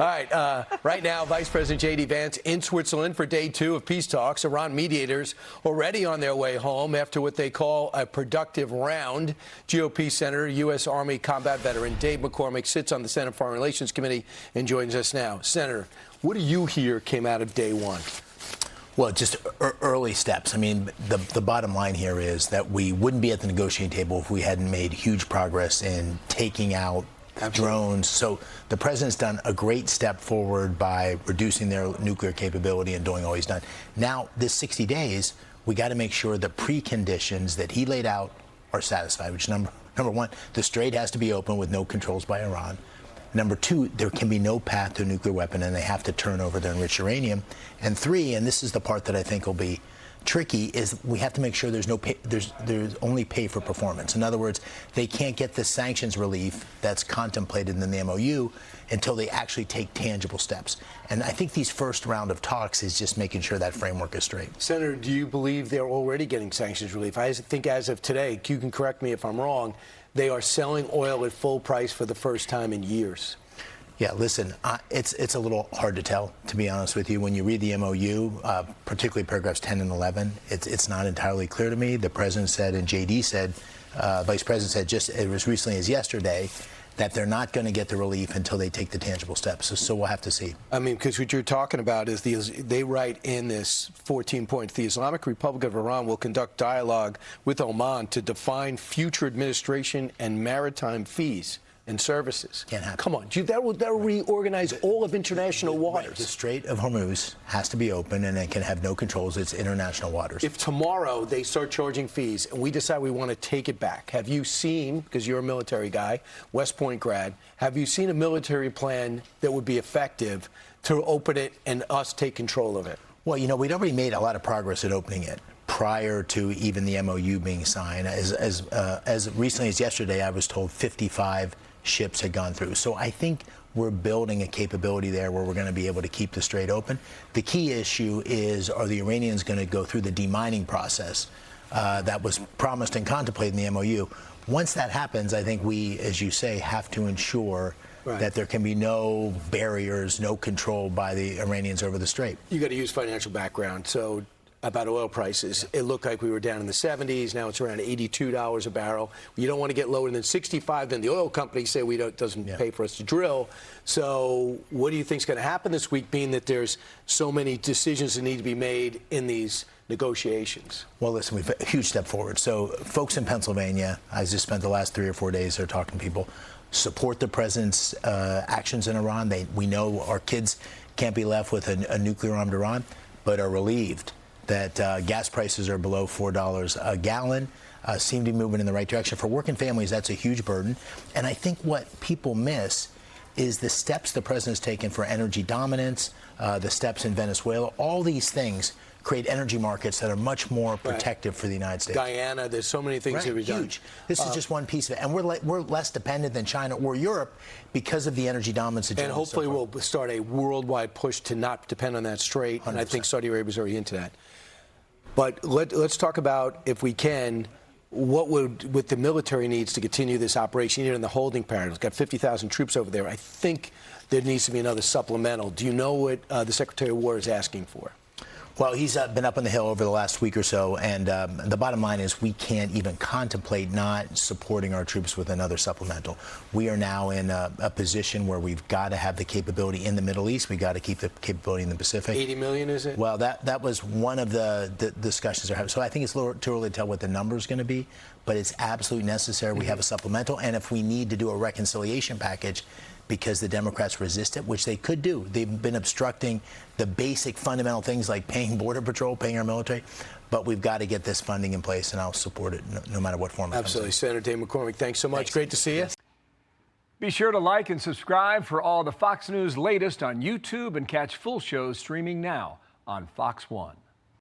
All right, right now, Vice President J.D. Vance in Switzerland for day 2 of peace talks. Iran mediators already on their way home after what they call a productive round. GOP Senator, U.S. Army combat veteran Dave McCormick sits on the Senate Foreign Relations Committee and joins us now. Senator, what do you hear came out of day 1? Well, just early steps. I mean, the bottom line here is that we wouldn't be at the negotiating table if we hadn't made huge progress in taking out drones. So the president's done a great step forward by reducing their nuclear capability and doing all he's done. Now, this 60 days, we got to make sure the preconditions that he laid out are satisfied, which number one, the Strait has to be open with no controls by Iran. Number 2, there can be no path to a nuclear weapon, and they have to turn over their enriched uranium. And 3, and this is the part that I think will be tricky, is we have to make sure there's only pay for performance. In other words, they can't get the sanctions relief that's contemplated in the MOU until they actually take tangible steps. And I think these first round of talks is just making sure that framework is straight. Senator, do you believe they're already getting sanctions relief? I think as of today, you can correct me if I'm wrong, they are selling oil at full price for the first time in years. Yeah, listen, it's a little hard to tell, to be honest with you. When you read the MOU, particularly paragraphs 10 and 11, it's not entirely clear to me. The president said, and JD said, Vice President said just as recently as yesterday, that they're not going to get the relief until they take the tangible steps. So we'll have to see. I mean, because what you're talking about is they write in this 14-point, the Islamic Republic of Iran will conduct dialogue with Oman to define future administration and maritime fees and services. Can't happen. Come on, that will reorganize all of international waters. Right. The Strait of Hormuz has to be open, and it can have no controls. It's international waters. If tomorrow they start charging fees and we decide we want to take it back, have you seen, because you're a military guy, West Point grad, have you seen a military plan that would be effective to open it and us take control of it? Well, you know, we'd already made a lot of progress at opening it prior to even the MOU being signed. As recently as yesterday, I was told 55 ships had gone through. So I think we're building a capability there where we're going to be able to keep the Strait open. The key issue is, are the Iranians going to go through the demining process that was promised and contemplated in the MOU? Once that happens, I think we, as you say, have to ensure that there can be no barriers, no control by the Iranians over the Strait. You got to use financial background. So about oil prices, it looked like we were down in the 70s. Now it's around $82 a barrel. You don't want to get lower than 65. Then the oil companies say doesn't pay for us to drill. So what do you think is going to happen this week, being that there's so many decisions that need to be made in these negotiations? Well, listen, we've a huge step forward. So folks in Pennsylvania, I just spent the last 3 or 4 days there talking to people, support the president's actions in Iran. We know our kids can't be left with a nuclear-armed Iran, but are relieved that gas prices are below $4 a gallon, seem to be moving in the right direction. For working families, that's a huge burden. And I think what people miss is the steps the president's taken for energy dominance, the steps in Venezuela. All these things create energy markets that are much more protective for the United States. Guyana, there's so many things that we've done. Huge. This is just one piece of it. And we're less dependent than China or Europe because of the energy dominance. And hopefully we'll start a worldwide push to not depend on that strait. 100%. And I think Saudi Arabia's already into that. But let's talk about, if we can, what the military needs to continue this operation here in the holding pattern. It's got 50,000 troops over there. I think there needs to be another supplemental. Do you know what the Secretary of War is asking for? Well, he's been up on the Hill over the last week or so, and the bottom line is we can't even contemplate not supporting our troops with another supplemental. We are now in a position where we've got to have the capability in the Middle East. We've got to keep the capability in the Pacific. 80 million, is it? Well, that was one of the discussions they're having. So I think it's a little too early to tell what the number is going to be, but it's absolutely necessary we have a supplemental. And if we need to do a reconciliation package, because the Democrats resist it, which they could do. They've been obstructing the basic fundamental things like paying Border Patrol, paying our military. But we've got to get this funding in place, and I'll support it no matter what form it comes in. Absolutely. Senator Dave McCormick, thanks so much. Thanks. Great to see you. Be sure to like and subscribe for all the Fox News latest on YouTube, and catch full shows streaming now on Fox One.